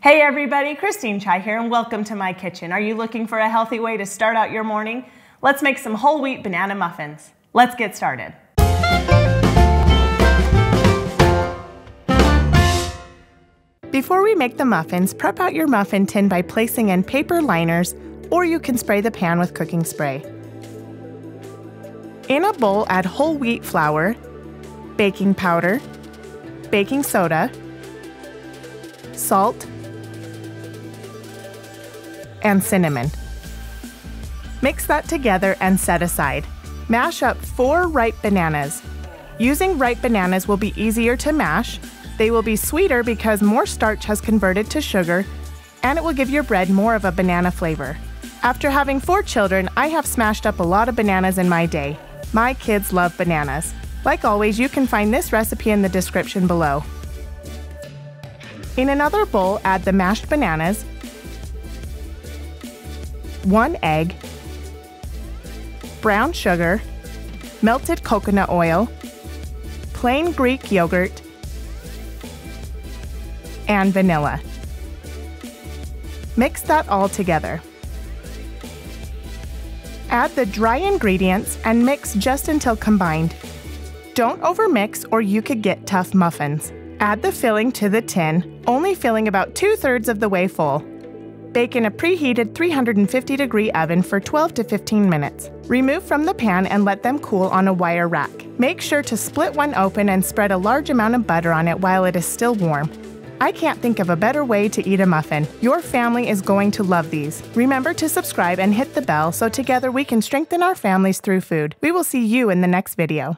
Hey everybody, Christine Chai here and welcome to my kitchen. Are you looking for a healthy way to start out your morning? Let's make some whole wheat banana muffins. Let's get started. Before we make the muffins, prep out your muffin tin by placing in paper liners, or you can spray the pan with cooking spray. In a bowl, add whole wheat flour, baking powder, baking soda, salt, and cinnamon. Mix that together and set aside. Mash up 4 ripe bananas. Using ripe bananas will be easier to mash. They will be sweeter because more starch has converted to sugar, and it will give your bread more of a banana flavor. After having 4 children, I have smashed up a lot of bananas in my day. My kids love bananas. Like always, you can find this recipe in the description below. In another bowl, add the mashed bananas, 1 egg, brown sugar, melted coconut oil, plain Greek yogurt, and vanilla. Mix that all together. Add the dry ingredients and mix just until combined. Don't overmix or you could get tough muffins. Add the filling to the tin, only filling about 2/3 of the way full. Bake in a preheated 350-degree oven for 12 to 15 minutes. Remove from the pan and let them cool on a wire rack. Make sure to split one open and spread a large amount of butter on it while it is still warm. I can't think of a better way to eat a muffin. Your family is going to love these. Remember to subscribe and hit the bell so together we can strengthen our families through food. We will see you in the next video.